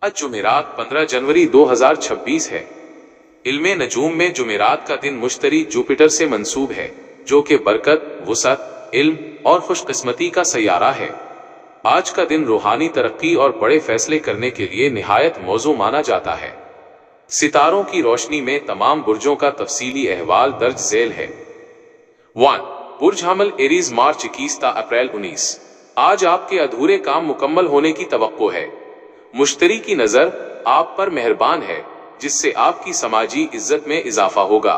आज जुमेरात 15 जनवरी 2026 है। इल्मे नजूम में जुमेरात का दिन मुश्तरी जुपिटर से मंसूब है, जो कि बरकत, वुसअत, इल्म और खुशकिस्मती का सैयारा है। आज का दिन रूहानी तरक्की और बड़े फैसले करने के लिए निहायत मौजू माना जाता है। सितारों की रोशनी में तमाम बुर्जों का तफसीली अहवाल दर्ज झेल है। 1. बुर्ज हमल एरीज मार्च 21 ता अप्रैल 19। आज आपके अधूरे काम मुकम्मल होने की तवक्को है। मुश्तरी की नजर आप पर मेहरबान है, जिससे आपकी समाजी इज्जत में इजाफा होगा।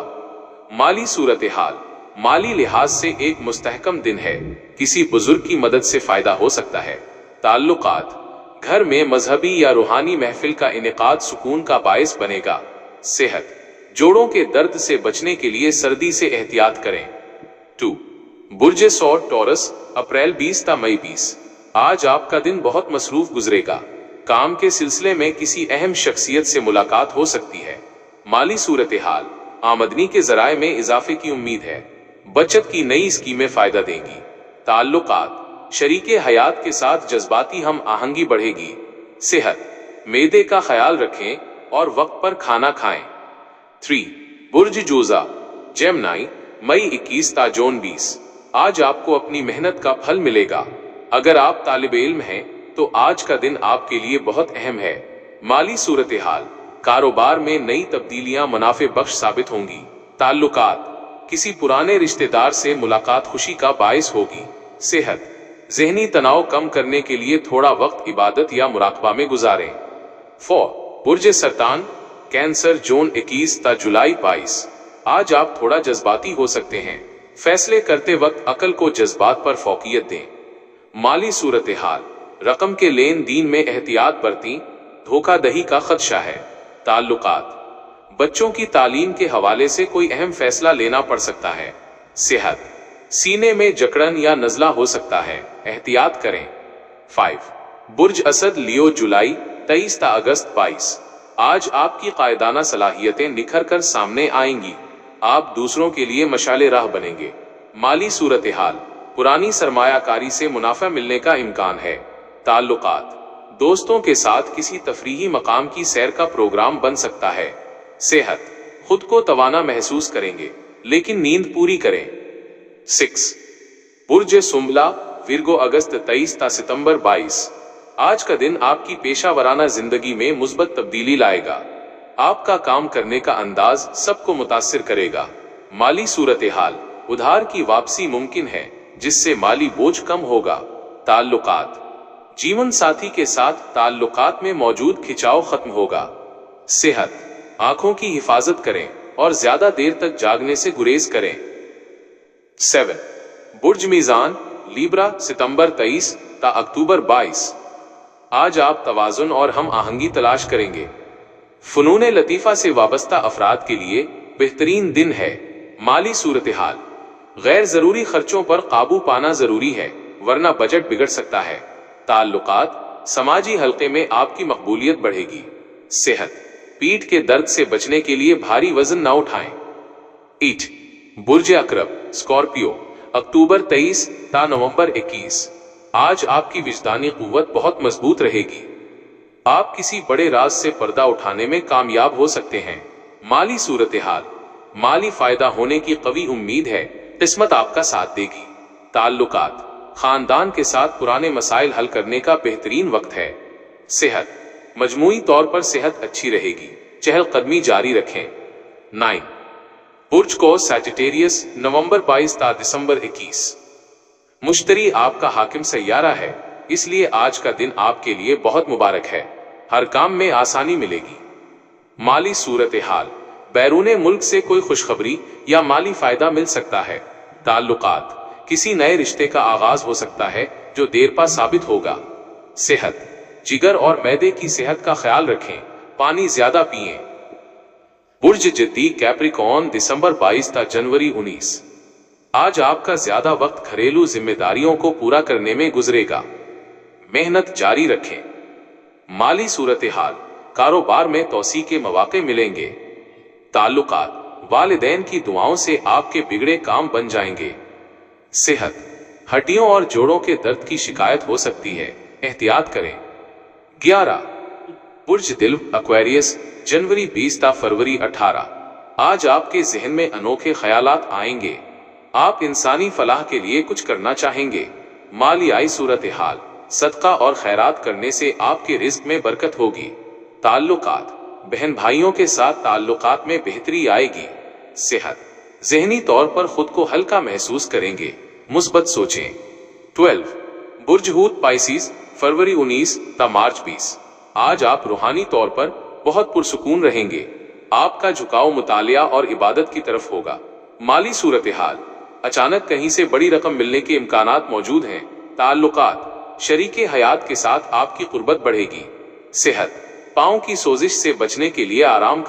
माली सूरत हाल, माली लिहाज से एक मुस्तहकम दिन है। किसी बुजुर्ग की मदद से फायदा हो सकता है। ताल्लुकात, घर में मजहबी या रूहानी महफिल का इनेकाद सुकून का बायस बनेगा। सेहत, जोड़ों के दर्द से बचने के लिए सर्दी से एहतियात करें। 2. बुर्ज सौर टॉरस अप्रैल 20 ता मई 20। आज आपका दिन बहुत मसरूफ गुजरेगा। काम के सिलसिले में किसी अहम शख्सियत से मुलाकात हो सकती है। माली सूरत हाल, आमदनी के जराए में इजाफे की उम्मीद है। बचत की नई स्कीमें फायदा देंगी। ताल्लुकात, शरीके हयात के साथ जज्बाती हम आहंगी बढ़ेगी। सेहत, मैदे का ख्याल रखें और वक्त पर खाना खाएं। 3. बुर्ज जोजा जेमनाई मई 21 ता जून 20। आज आपको अपनी मेहनत का फल मिलेगा। अगर आप तालिब इल्म हैं तो आज का दिन आपके लिए बहुत अहम है। माली सूरत हाल, कारोबार में नई तब्दीलियां मुनाफे बख्श साबित होंगी। ताल्लुकात, किसी पुराने रिश्तेदार से मुलाकात खुशी का बायस होगी। सेहत, ज़हनी तनाव कम करने के लिए थोड़ा वक्त इबादत या मुराकबा में गुजारें। 4. बुर्ज सरतान कैंसर जून 21 ता जुलाई 22। आज आप थोड़ा जज्बाती हो सकते हैं। फैसले करते वक्त अकल को जज्बात पर फौकियत दें। माली सूरत हाल, रकम के लेन देन में एहतियात बरतें, धोखाधड़ी का खदशा है। ताल्लुकात, बच्चों की तालीम के हवाले से कोई अहम फैसला लेना पड़ सकता है। सेहत, सीने में जकड़न या नजला हो सकता है, एहतियात करें। 5. बुर्ज असद लियो जुलाई 23 ता अगस्त 22। आज आपकी कायदाना सलाहियतें निखर कर सामने आएंगी। आप दूसरों के लिए मशाले राह बनेंगे। माली सूरत हाल, पुरानी सरमायाकारी से मुनाफा मिलने का इम्कान है। ताल्लुकात, दोस्तों के साथ किसी तफरीही मकाम की सैर का प्रोग्राम बन सकता है। सेहत, खुद को तवाना महसूस करेंगे, लेकिन नींद पूरी करें। 6. बुर्ज सुम्बला विर्गो अगस्त 23 ता सितंबर 22। आज का दिन आपकी पेशा वराना जिंदगी में मुस्बत तब्दीली लाएगा। आपका काम करने का अंदाज सबको मुतासिर करेगा। माली सूरत हाल, उधार की वापसी मुमकिन है, जिससे माली बोझ कम होगा। ताल्लुकात, जीवन साथी के साथ ताल्लुकात में मौजूद खिंचाव खत्म होगा। सेहत, आंखों की हिफाजत करें और ज्यादा देर तक जागने से गुरेज करें। 7. बुर्ज मीजान लीब्रा सितंबर 23 ता अक्टूबर 22। आज आप तवाजुन और हम आहंगी तलाश करेंगे। फनूने लतीफा से वाबस्ता अफराद के लिए बेहतरीन दिन है। माली सूरत हाल, गैर जरूरी खर्चों पर काबू पाना जरूरी है, वरना बजट बिगड़ सकता है। ताल्लुकात, समाजी हल्के में आपकी मकबूलियत बढ़ेगी। सेहत, पीठ के दर्द से बचने के लिए भारी वजन न उठाएं। 8. बुर्ज अकरब स्कॉर्पियो अक्टूबर 23 ता नवंबर 21। आज आपकी विजदानी कुव्वत बहुत मजबूत रहेगी। आप किसी बड़े राज से पर्दा उठाने में कामयाब हो सकते हैं। माली सूरत हाल, माली फायदा होने की कवी उम्मीद है, किस्मत आपका साथ देगी। ताल्लुकात, खानदान के साथ पुराने मसाइल हल करने का बेहतरीन वक्त है। सेहत, मजमूई तौर पर सेहत अच्छी रहेगी, चहलकदमी जारी रखें। 9. बुर्ज को सैजिटेरियस नवंबर 22 ता दिसंबर 21। मुश्तरी आपका हाकिम सैयारा है, इसलिए आज का दिन आपके लिए बहुत मुबारक है। हर काम में आसानी मिलेगी। माली सूरत हाल, बैरूने मुल्क से कोई खुशखबरी या माली फायदा मिल सकता है। ताल्लुकात, किसी नए रिश्ते का आगाज हो सकता है जो देरपा साबित होगा। सेहत, जिगर और मैदे की सेहत का ख्याल रखें, पानी ज्यादा पिएं। बुर्ज जिद्दी कैप्रिकॉर्न दिसंबर 22 ता जनवरी 19। आज आपका ज्यादा वक्त घरेलू जिम्मेदारियों को पूरा करने में गुजरेगा। मेहनत जारी रखें। माली सूरत हाल, कारोबार में तौसी के मौके मिलेंगे। ताल्लुकात, वालिदैन की दुआओं से आपके बिगड़े काम बन जाएंगे। सेहत, हड्डियों और जोड़ों के दर्द की शिकायत हो सकती है, एहतियात करें। 11. बुर्ज दिल एक्वेरियस जनवरी 20 ता फरवरी 18। आज आपके जहन में अनोखे ख्यालात आएंगे। आप इंसानी फलाह के लिए कुछ करना चाहेंगे। मालियाई सूरत हाल, सदका और खैरात करने से आपके रिज्क में बरकत होगी। ताल्लुकात, बहन भाइयों के साथ ताल्लुकात में बेहतरी आएगी। सेहत, ज़हनी तौर पर खुद को हल्का महसूस करेंगे। मुस्बत सोचें। 12 बुर्ज हूत पाइसिस फरवरी 19 ता मार्च 20। आज आप रूहानी तौर पर बहुत पुरसुकून रहेंगे। आपका झुकाव मुतालिया और इबादत की तरफ होगा। माली सूरत हाल, अचानक कहीं से बड़ी रकम मिलने के इम्कानात मौजूद हैं। ताल्लुकात, शरीके हयात के साथ आपकी कुर्बत बढ़ेगी। सेहत, पाँव की सोजिश से बचने के लिए आराम